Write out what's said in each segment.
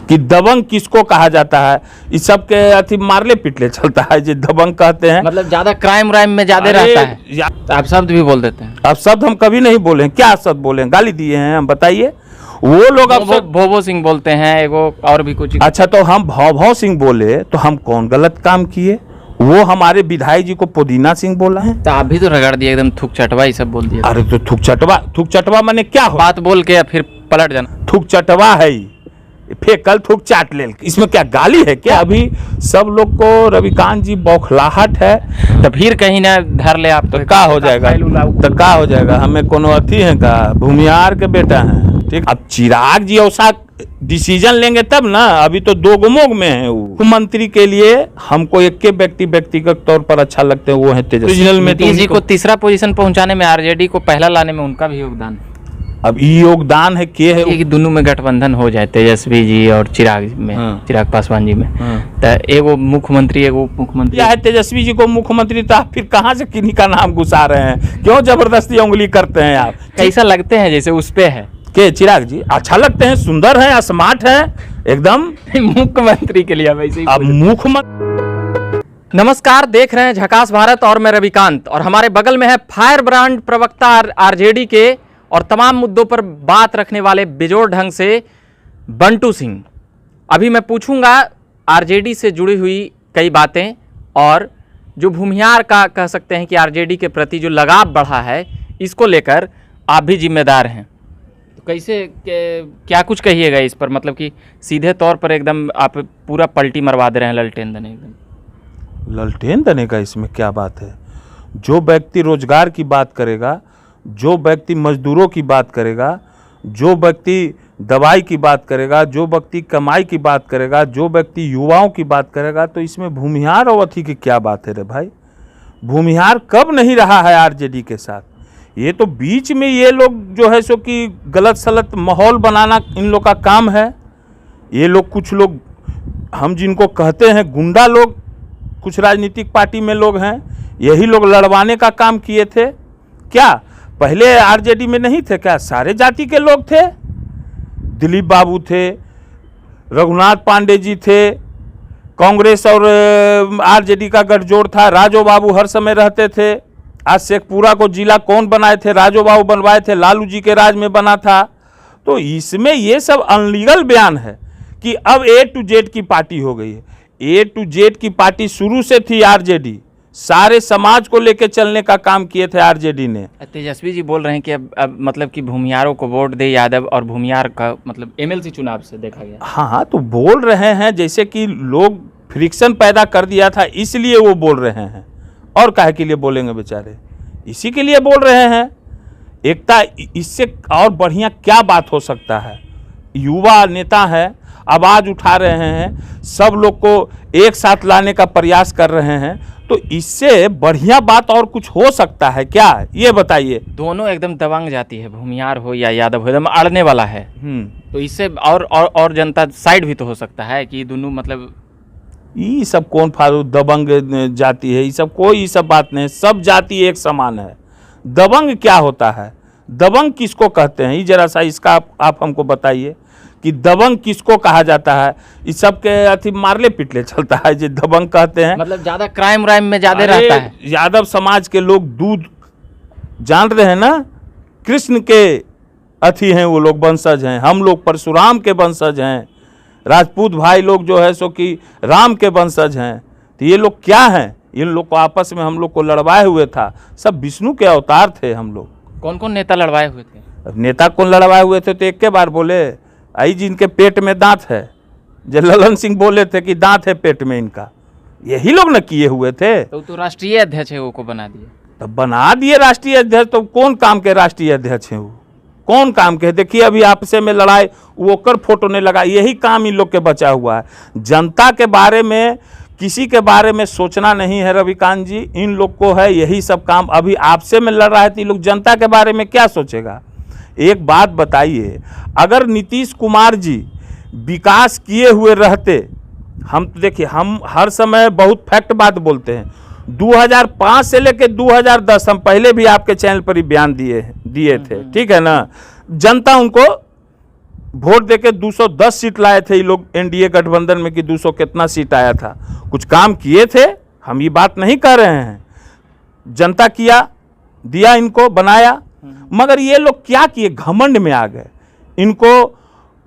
कि दबंग किसको कहा जाता है, इस सब के अथी मारले पिटले चलता है जो दबंग कहते हैं। मतलब ज्यादा क्राइम व्राइम में ज्यादा रहता है, तो आप शब्द भी बोल देते हैं। अब शब्द हम कभी नहीं बोले हैं, क्या शब्द बोले हैं, गाली दिए हैं हम, बताइए। वो लोग अब भोबो सिंह बोलते हैं एगो, और भी कुछ। अच्छा, तो हम भव सिंह बोले तो हम कौन गलत काम किए? वो हमारे विधायक जी को पुदीना सिंह बोला है, तो आप भी तो रगड़ दिए एकदम, थुक चटवा ये सब बोल दिया। अरे तो थुक चटवा माने क्या हो? बात बोल के फिर पलट जाना। थुक चटवा है फेकल थुक चाट ले, इसमें क्या गाली है क्या? अभी सब लोग को रविकांत जी बौखलाहट है, तो फिर कहीं ना धर ले आप तो क्या हो जाएगा? तो क्या हो जाएगा? हमें कोनो अथी है का? भूमिहार के बेटा है, ठीक। अब चिराग जी ऐसा डिसीजन लेंगे तब ना, अभी तो दो गुमोग में है। मुख्यमंत्री के लिए हमको एक के व्यक्तिगत तौर पर अच्छा लगते हैं, वो है तेजस्वी। नीतीश जी को तीसरा पोजीशन पहुंचाने में, आरजेडी को पहला लाने में उनका भी योगदान। अब ये योगदान है के है कि दोनों में गठबंधन हो जाए, तेजस्वी जी और चिराग में, चिराग पासवान जी में, तो एगो मुख्यमंत्री एगो उप मुख्यमंत्री है। तेजस्वी जी को मुख्यमंत्री, तो आप फिर कहाँ से किन्हीं का नाम घुसा रहे हैं? क्यों जबरदस्ती उंगली करते हैं आप? कैसा लगते हैं जैसे उस पे है के चिराग जी अच्छा लगते हैं, सुंदर हैं, स्मार्ट हैं एकदम। मुख्यमंत्री के लिए वैसे ही अब मुख्यमंत्री। नमस्कार, देख रहे हैं झकास भारत और मैं रविकांत, और हमारे बगल में है फायर ब्रांड प्रवक्ता आरजेडी के और तमाम मुद्दों पर बात रखने वाले बेजोड़ ढंग से बंटू सिंह। अभी मैं पूछूंगा आरजेडी से जुड़ी हुई कई बातें, और जो भूमिहार का कह सकते हैं कि आरजेडी के प्रति जो लगाव बढ़ा है, इसको लेकर आप भी जिम्मेदार हैं। तो कैसे क्या कुछ कहिएगा इस पर? मतलब कि सीधे तौर पर एकदम आप पूरा पलटी मरवा दे रहे हैं, ललटेन देने। एकदम ललटेन देने का इसमें क्या बात है? जो व्यक्ति रोजगार की बात करेगा, जो व्यक्ति मजदूरों की बात करेगा, जो व्यक्ति दवाई की बात करेगा, जो व्यक्ति कमाई की बात करेगा, जो व्यक्ति युवाओं की बात करेगा, तो इसमें भूमिहार और अथी की क्या बात है रे भाई? भूमिहार कब नहीं रहा है आरजेडी के साथ? ये तो बीच में ये लोग जो है सो कि गलत सलत माहौल बनाना इन लोग का काम है। ये लोग, कुछ लोग हम जिनको कहते हैं गुंडा लोग, कुछ राजनीतिक पार्टी में लोग हैं, यही लोग लड़वाने का काम किए थे। क्या पहले आरजेडी में नहीं थे क्या? सारे जाति के लोग थे। दिलीप बाबू थे, रघुनाथ पांडे जी थे, कांग्रेस और आरजेडी का गठजोड़ था, राजो बाबू हर समय रहते थे। आज शेखपुरा को जिला कौन बनाए थे? राजो बाबू बनवाए थे, लालू जी के राज में बना था। तो इसमें ये सब अनलीगल बयान है कि अब ए टू जेड की पार्टी हो गई है। ए टू जेड की पार्टी शुरू से थी आरजेडी, सारे समाज को लेकर चलने का काम किए थे आरजेडी ने। तेजस्वी जी बोल रहे हैं कि अब मतलब कि भूमिहारों को वोट दे यादव, और भूमिहार का मतलब एमएलसी चुनाव से देखा गया। हाँ, तो बोल रहे हैं जैसे कि लोग फ्रिक्शन पैदा कर दिया था, इसलिए वो बोल रहे हैं। और काहे के लिए बोलेंगे बेचारे? इसी के लिए बोल रहे हैं। एकता, इससे और बढ़िया क्या बात हो सकता है? युवा नेता है, आवाज उठा रहे हैं, सब लोग को एक साथ लाने का प्रयास कर रहे हैं, तो इससे बढ़िया बात और कुछ हो सकता है क्या? ये बताइए। दोनों एकदम दबंग जाती है, भूमिहार हो या यादव हो, एकदम अड़ने वाला है। तो इससे और जनता साइड भी तो हो सकता है कि दोनों मतलब ये सब कौन फालतू दबंग जाति है? ये सब कोई सब बात नहीं, सब जाति एक समान है। दबंग क्या होता है? दबंग किसको कहते हैं? ये जरा सा इसका आप हमको बताइए कि दबंग किसको कहा जाता है? इस सब के अथी मारले पिटले चलता है जो दबंग कहते हैं। मतलब ज्यादा क्राइम व्राइम में ज्यादा रहता है। यादव समाज के लोग दूध जान रहे हैं ना, कृष्ण के अथी हैं, वो लोग वंशज हैं। हम लोग परशुराम के वंशज हैं। राजपूत भाई लोग जो है सो कि राम के वंशज हैं। तो ये लोग क्या हैं? इन लोग को आपस में हम लोग को लड़वाए हुए था, सब विष्णु के अवतार थे हम लोग। कौन कौन नेता लड़वाए हुए थे? नेता कौन लड़वाए हुए थे तो एक के बार बोले। आई जिनके पेट में दांत है, जो ललन सिंह बोले थे कि दांत है पेट में इनका, यही लोग न किए हुए थे। तो राष्ट्रीय अध्यक्ष है, वो को बना दिए। तो बना दिए राष्ट्रीय अध्यक्ष, तो कौन काम के राष्ट्रीय अध्यक्ष हैं? वो कौन काम के? देखिए अभी आपसे में लड़ाई, वो कर फोटो ने लगा, यही काम इन लोग के बचा हुआ है। जनता के बारे में, किसी के बारे में सोचना नहीं है रविकांत जी, इन लोग को है यही सब काम। अभी आपसे में लड़ रहा है तो ये लोग जनता के बारे में क्या सोचेगा? एक बात बताइए, अगर नीतीश कुमार जी विकास किए हुए रहते, हम तो देखिए हम हर समय बहुत फैक्ट बात बोलते हैं। 2005 से लेकर 2010 हम पहले भी आपके चैनल पर ही बयान दिए थे, ठीक है ना? जनता उनको वोट देके 210 सीट लाए थे ये लोग एनडीए गठबंधन में कि 200 कितना सीट आया था। कुछ काम किए थे, हम ये बात नहीं कर रहे हैं। जनता किया, दिया इनको, बनाया, मगर ये लोग क्या किए, घमंड में आ गए। इनको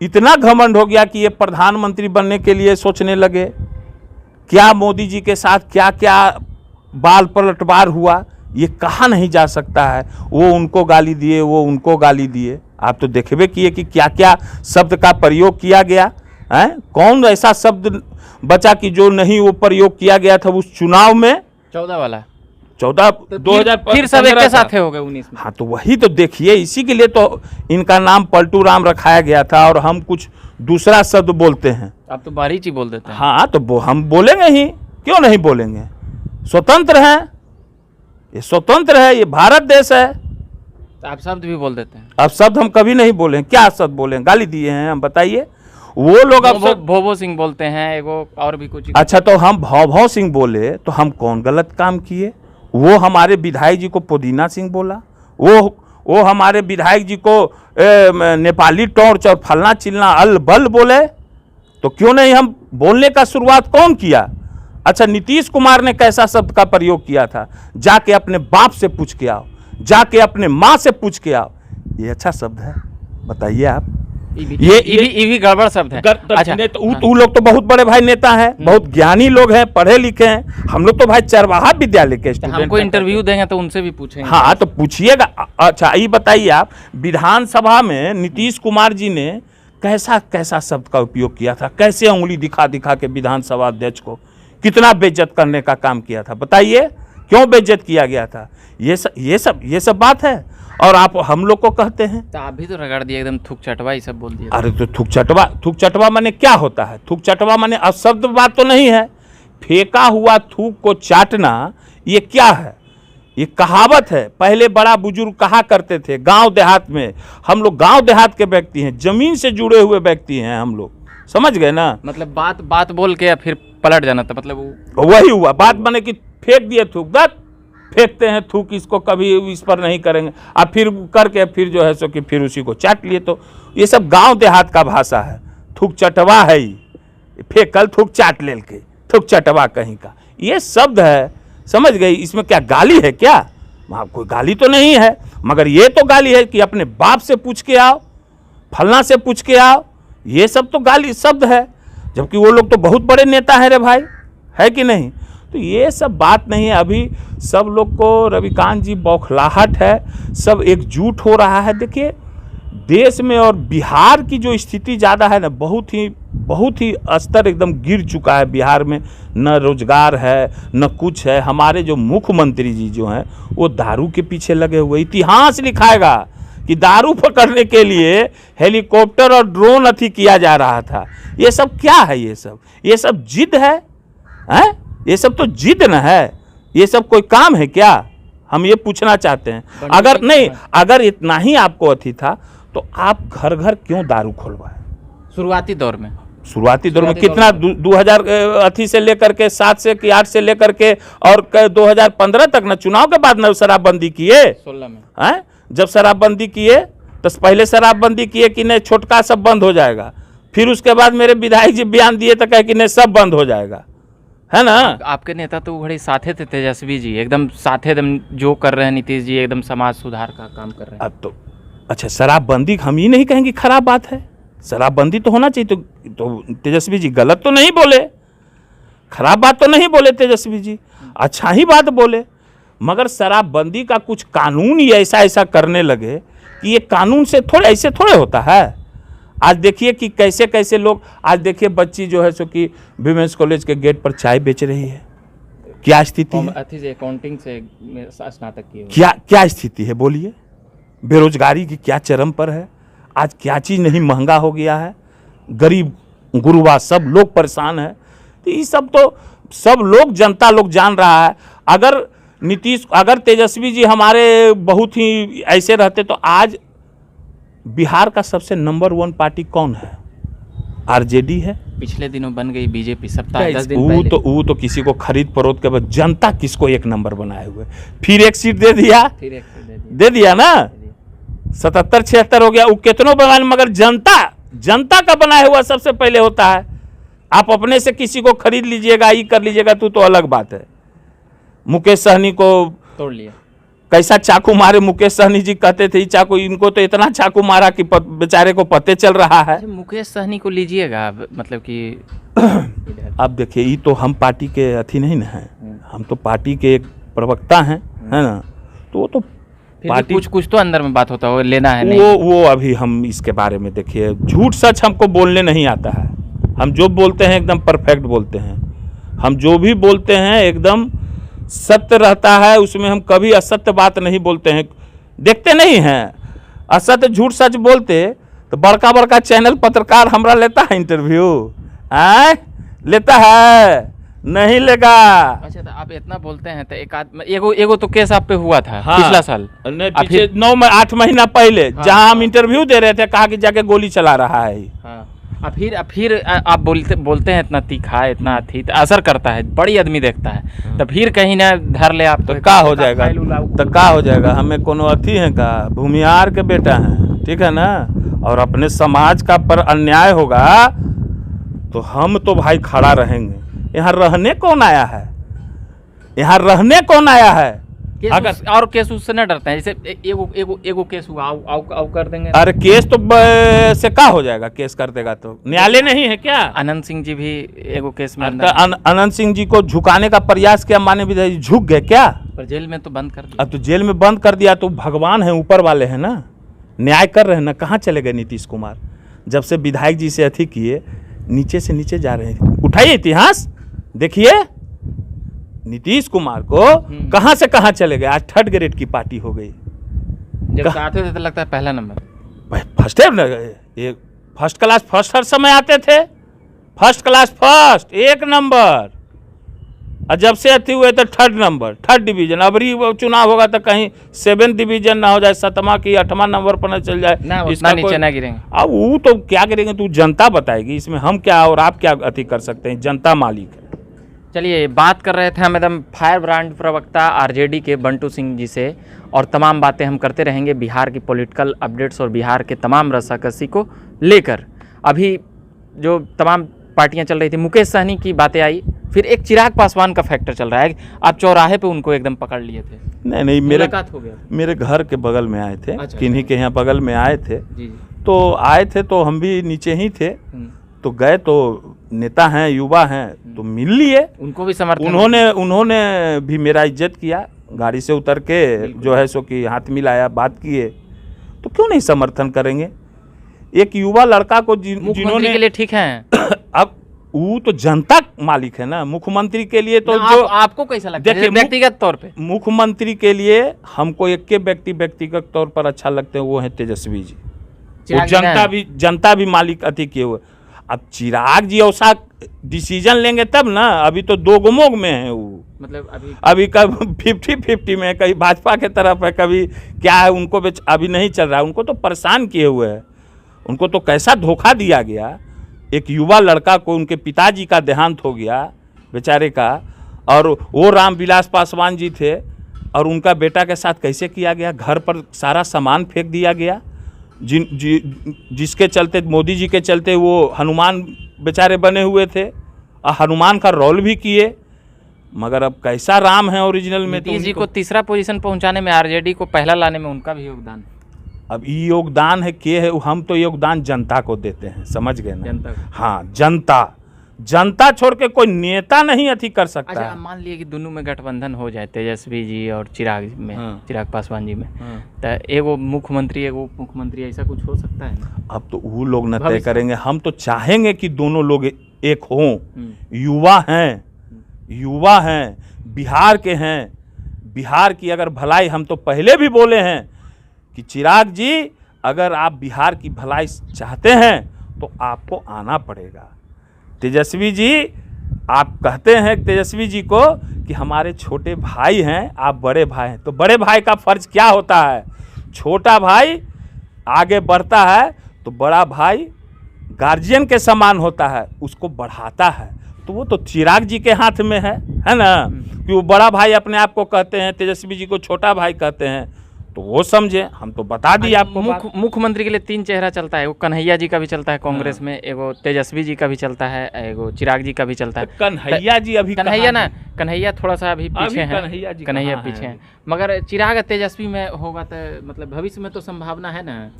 इतना घमंड हो गया कि ये प्रधानमंत्री बनने के लिए सोचने लगे। क्या मोदी जी के साथ क्या क्या बाल पलटवार हुआ ये कहा नहीं जा सकता है। वो उनको गाली दिए, वो उनको गाली दिए। आप तो देखबे किए कि क्या क्या शब्द का प्रयोग किया गया है। कौन ऐसा शब्द बचा कि जो नहीं वो प्रयोग किया गया था उस चुनाव में। 14 वाला 14 तो 2000 फिर सब एक के साथ हो गए 19 में। हाँ, तो वही तो देखिए, इसी के लिए तो इनका नाम पलटू राम रखाया गया था। और हम कुछ दूसरा शब्द बोलते हैं। आप तो बारीची बोल देते हैं। हाँ, तो हम बोलेंगे ही, क्यों नहीं बोलेंगे। स्वतंत्र हैं, ये स्वतंत्र है, ये भारत देश है। तो आप शब्द भी बोल देते हैं। अब शब्द हम कभी नहीं बोले। क्या शब्द बोले, गाली दिए हैं हम, बताइए। वो लोग अब भोभो सिंह बोलते हैं, एगो और भी कुछ। अच्छा, तो हम भव सिंह बोले तो हम कौन गलत काम किए। वो हमारे विधायक जी को पुदीना सिंह बोला, वो हमारे विधायक जी को नेपाली टॉर्च और फलना चिलना अल बल बोले, तो क्यों नहीं हम बोलने का शुरुआत कौन किया। अच्छा, नीतीश कुमार ने कैसा शब्द का प्रयोग किया था, जाके अपने बाप से पूछ के आओ, जाके अपने माँ से पूछ के आओ। ये अच्छा शब्द है, बताइए आप। ये गड़बड़ शब्द है। अच्छा, वो लोग तो बहुत बड़े भाई नेता हैं, बहुत ज्ञानी लोग हैं, पढ़े लिखे हैं। हम लोग तो भाई चरवाहा विद्यालय के स्टूडेंट। हमको इंटरव्यू देंगे तो उनसे भी पूछेंगे। हाँ, तो पूछिएगा। अच्छा, ये बताइए आप, विधानसभा में नीतीश कुमार जी ने कैसा कैसा शब्द का उपयोग किया था, कैसे उंगली दिखा दिखा के विधानसभा अध्यक्ष को कितना बेइज्जत करने का काम किया था। बताइए क्यों बेइज्जत किया गया था। ये सब बात है। और आप हम लोग को कहते हैं, तो आप भी तो रगड़ दिए एकदम, थूक चटवा ये सब बोल दिया। अरे तो थूक चटवा माने क्या होता है। थूक चटवा माने अशब्द बात तो नहीं है। फेंका हुआ थूक को चाटना ये क्या है, ये कहावत है। पहले बड़ा बुजुर्ग कहा करते थे गांव देहात में। हम लोग गांव देहात के व्यक्ति हैं, जमीन से जुड़े हुए व्यक्ति हैं हम लोग, समझ गए ना। मतलब बात बोल के या फिर पलट जाना था, मतलब वही हुआ। बात माने कि फेंक दिए थूक, दत फेंकते हैं थूक, इसको कभी इस पर नहीं करेंगे। अब फिर करके फिर जो है सो कि फिर उसी को चाट लिए। तो ये सब गांव देहात का भाषा है। थूक चटवा है, फेंक कल थूक चाट लेल के, थूक चटवा कहीं का ये शब्द है, समझ गई। इसमें क्या गाली है क्या, वहाँ कोई गाली तो नहीं है। मगर ये तो गाली है कि अपने बाप से पूछ के आओ, फलना से पूछ के आओ, ये सब तो गाली शब्द है। जबकि वो लोग तो बहुत बड़े नेता हैं रे भाई, है कि नहीं। तो ये सब बात नहीं है। अभी सब लोग को रविकांत जी बौखलाहट है, सब एकजुट हो रहा है। देखिए देश में और बिहार की जो स्थिति ज़्यादा है ना, बहुत ही स्तर एकदम गिर चुका है बिहार में। न रोजगार है, न कुछ है। हमारे जो मुख्यमंत्री जी जो हैं वो दारू के पीछे लगे हुए। इतिहास लिखाएगा कि दारू पकड़ने के लिए हेलीकॉप्टर और ड्रोन अथी किया जा रहा था। ये सब क्या है, ये सब जिद है, हैं? ये सब तो जिद न है, ये सब कोई काम है क्या, हम ये पूछना चाहते हैं। अगर इतना ही आपको अथी था तो आप घर घर क्यों दारू खुलवाए। शुरुआती दौर में कितना 2000 अथी से लेकर के 7 से कि 8 से लेकर के और 2015 तक ना, चुनाव के बाद ना शराबबंदी किए 16 में हैं। जब शराबबंदी किए तो पहले शराबबंदी किए कि नहीं छोटका सब बंद हो जाएगा, फिर उसके बाद मेरे विधायक जी बयान दिए तो कहे कि नहीं सब बंद हो जाएगा, है ना। आपके नेता तो बड़े साथे थे, तेजस्वी जी एकदम साथे, एकदम जो कर रहे हैं नीतीश जी, एकदम समाज सुधार का काम कर रहे हैं। अब तो अच्छा, शराबबंदी हम ही नहीं कहेंगे खराब बात है, शराबबंदी तो होना चाहिए। तो तेजस्वी जी गलत तो नहीं बोले, खराब बात तो नहीं बोले तेजस्वी जी, अच्छा ही बात बोले। मगर शराबबंदी का कुछ कानून ही ऐसा करने लगे कि ये कानून से ऐसे थोड़े होता है। आज देखिए कि कैसे कैसे लोग, आज देखिए बच्ची जो है सो कि विमेंस कॉलेज के गेट पर चाय बेच रही है। क्या स्थिति है, अकाउंटिंग से स्नातक की क्या स्थिति है बोलिए। बेरोजगारी की क्या चरम पर है। आज क्या चीज़ नहीं महंगा हो गया है, गरीब गुरुबा सब लोग परेशान है। तो ये सब तो सब लोग, जनता लोग जान रहा है। अगर तेजस्वी जी हमारे बहुत ही ऐसे रहते तो आज बिहार का सबसे नंबर 1 पार्टी कौन है, आरजेडी है। पिछले दिनों बन गई बीजेपी, सप्ताह 10 दिन पहले। वो तो किसी को खरीद फरोख्त के बाद जनता किसको एक नंबर बनाए हुए, फिर एक सीट दे दिया ना, 77-76 हो गया। वो कितनों बगान, मगर जनता जनता का बनाया हुआ सबसे पहले होता है। आप अपने से किसी को खरीद लीजिएगा, ये कर लीजिएगा तो अलग बात है। मुकेश सहनी को तोड़ लिया, कैसा चाकू मारे मुकेश सहनी जी कहते थे चाकू, इनको तो इतना चाकू मारा कि बेचारे को पते चल रहा है। मुकेश सहनी को लीजिएगा, मतलब कि आप देखिए, ये तो हम पार्टी के अथी नहीं ना है, हम तो पार्टी के एक प्रवक्ता हैं, है ना, तो वो तो पार्टी कुछ तो अंदर में बात होता है, वो लेना है नहीं। वो अभी हम इसके बारे में देखिए, झूठ सच हमको बोलने नहीं आता है। हम जो बोलते हैं एकदम परफेक्ट बोलते हैं, हम जो भी बोलते हैं एकदम सत्य रहता है, उसमें हम कभी असत्य बात नहीं बोलते हैं। देखते नहीं हैं, असत्य झूठ सच बोलते तो बड़का बड़का चैनल पत्रकार हमरा लेता है इंटरव्यू, लेता है, नहीं लेगा। अच्छा, तो आप इतना बोलते हैं तो एगो तो केस आप पे हुआ था। हाँ, पिछला साल नहीं, पीछे 8 महीना पहले। हाँ, जहां हम इंटरव्यू दे रहे थे, कहा कि जाके गोली चला रहा है। हाँ, फिर आप बोलते हैं इतना तीखा, इतना अथी, तो असर करता है, बड़ी आदमी देखता है, तो फिर कहीं ना धर ले आप तो क्या हो जाएगा, तो क्या हो जाएगा। हमें कोनो अथी है का, भूमिहार के बेटा हैं, ठीक है ना, और अपने समाज का पर अन्याय होगा तो हम तो भाई खड़ा रहेंगे। यहाँ रहने कौन आया है, यहाँ रहने कौन आया है। अगर और केस उससे न डरते हैं, जैसे एगो केस हुआ आओ कर देंगे। अरे केस तो से क्या हो जाएगा, केस कर देगा तो न्यायालय नहीं है क्या। अनंत सिंह जी भी एगो केस में अनंत सिंह जी को झुकाने का प्रयास किया, माने विधायक झुक गए क्या, पर जेल में तो बंद कर दिया। अब तो जेल में बंद कर दिया तो भगवान है, ऊपर वाले हैं ना, न्याय कर रहे हैं ना। कहाँ चले गए नीतीश कुमार, जब से विधायक जी से अथी किए नीचे से नीचे जा रहे हैं। उठाइए इतिहास देखिए, नीतीश कुमार को कहां से कहां चले गए। आज 3rd ग्रेड की पार्टी हो गई। जब आते थे तो लगता है पहला नंबर, फर्स्ट ये फर्स्ट क्लास फर्स्ट हर समय आते थे, फर्स्ट क्लास फर्स्ट 1 नंबर। और जब से अथी हुए तो 3rd नंबर, 3rd डिवीजन। अब चुनाव होगा तो कहीं 7th डिवीजन ना हो जाए, 7वां की 8वां नंबर पर न चल जाए, इसका नीचे ना गिरेंगे। अब वो तो क्या करेंगे, तू जनता बताएगी, इसमें हम क्या और आप क्या अथी कर सकते हैं, जनता मालिक है। चलिए, बात कर रहे थे हम एकदम फायर ब्रांड प्रवक्ता आरजेडी के बंटू सिंह जी से, और तमाम बातें हम करते रहेंगे बिहार की पॉलिटिकल अपडेट्स और बिहार के तमाम रस्साकसी को लेकर। अभी जो तमाम पार्टियां चल रही थी, मुकेश सहनी की बातें आई, फिर एक चिराग पासवान का फैक्टर चल रहा है। आप चौराहे पे उनको एकदम पकड़ लिए थे। नहीं, मुलाकात हो गया, मेरे घर के बगल में आए थे। अच्छा, किन्हीं के यहाँ बगल में आए थे जी। तो आए थे तो हम भी नीचे ही थे, तो गए तो नेता हैं, युवा हैं, तो मिल लिए, उनको भी समर्थन। उन्होंने भी मेरा इज्जत किया, गाड़ी से उतर के जो है सो कि हाथ मिलाया, बात किए, तो क्यों नहीं समर्थन करेंगे। एक युवा लड़का को जिन्होंने के लिए ठीक है। अब वो तो जनता मालिक है ना, मुख्यमंत्री के लिए तो जो आपको कैसा लगता है व्यक्तिगत तौर पे। मुख्यमंत्री के लिए हमको एक व्यक्तिगत तौर पर अच्छा लगते हैं, वो है तेजस्वी जी। वो जनता भी मालिक अति किए हुए। अब चिराग जी ऐसा डिसीजन लेंगे तब ना, अभी तो 2 गुमोग में है वो, मतलब अभी कभी 50-50 में, कभी भाजपा के तरफ है, कभी क्या है, उनको अभी नहीं चल रहा है। उनको तो परेशान किए हुए है, उनको तो कैसा धोखा दिया गया। एक युवा लड़का को उनके पिताजी का देहांत हो गया बेचारे का, और वो रामविलास पासवान जी थे, और उनका बेटा के साथ कैसे किया गया। घर पर सारा सामान फेंक दिया गया, जिसके चलते मोदी जी के चलते वो हनुमान बेचारे बने हुए थे, और हनुमान का रोल भी किए। मगर अब कैसा राम है ओरिजिनल में। नीतीश जी को 3रा पोजीशन पहुंचाने में, आरजेडी को पहला लाने में उनका भी योगदान। अब ये योगदान है के है, हम तो योगदान जनता को देते हैं, समझ गए ना। जनता, हाँ, जनता छोड़ के कोई नेता नहीं अथी कर सकता। अच्छा, मान लिए कि दोनों में गठबंधन हो जाए, तेजस्वी जी और चिराग में, चिराग पासवान जी में, तो एगो मुख्यमंत्री एगो उप मुख्यमंत्री, ऐसा कुछ हो सकता है ना। अब तो वो लोग न तय करेंगे, हम तो चाहेंगे कि दोनों लोग एक हों। युवा हैं, बिहार के हैं, बिहार की अगर भलाई, हम तो पहले भी बोले हैं कि चिराग जी अगर आप बिहार की भलाई चाहते हैं तो आपको आना पड़ेगा। तेजस्वी जी, आप कहते हैं तेजस्वी जी को कि हमारे छोटे भाई हैं, आप बड़े भाई हैं, तो बड़े भाई का फर्ज क्या होता है। छोटा भाई आगे बढ़ता है तो बड़ा भाई गार्जियन के समान होता है, उसको बढ़ाता है। तो वो तो चिराग जी के हाथ में है ना, कि वो बड़ा भाई अपने आप को कहते हैं, तेजस्वी जी को छोटा भाई कहते हैं। तो वो समझे, हम तो बता दिए आपको बात। मुख्यमंत्री के लिए 3 चेहरा चलता है, वो कन्हैया जी का भी चलता है कांग्रेस में, एगो तेजस्वी जी का भी चलता है, एगो चिराग जी का भी चलता है। कन्हैया जी अभी कन्हैया थोड़ा सा अभी पीछे हैं, कन्हैया कहाँ पीछे हैं? हैं, मगर चिराग तेजस्वी में होगा तो मतलब भविष्य में तो संभावना है ना।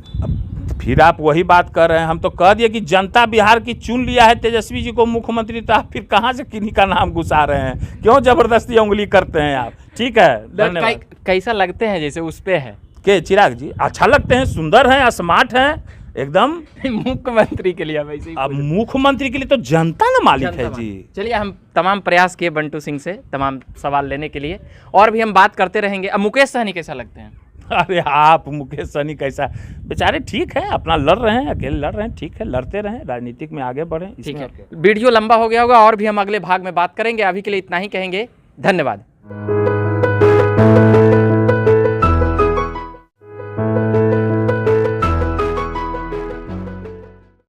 फिर आप वही बात कर रहे हैं, हम तो कह दिए कि जनता बिहार की चुन लिया है तेजस्वी जी को मुख्यमंत्री, तो आप फिर कहाँ से किन्हीं का नाम घुसा रहे हैं, क्यों जबरदस्ती उंगली करते हैं आप। ठीक है, धन्यवाद। कैसा लगते हैं जैसे उस पे है के चिराग जी अच्छा लगते हैं, सुंदर हैं, स्मार्ट हैं एकदम। मुख्यमंत्री के लिए अब ऐसे ही अब मुख्यमंत्री के लिए तो जनता ना मालिक है जी। चलिए, हम तमाम प्रयास किए बंटू सिंह से तमाम सवाल लेने के लिए, और भी हम बात करते रहेंगे। अब मुकेश सहनी कैसा लगते हैं? अरे आप मुकेश सहनी कैसा, बेचारे ठीक है, अपना लड़ रहे हैं, अकेले लड़ रहे हैं, ठीक है, लड़ते रहें, राजनीतिक में आगे बढ़ें। ठीक है, वीडियो लंबा हो गया होगा और भी हम अगले भाग में बात करेंगे। अभी के लिए इतना ही कहेंगे, धन्यवाद।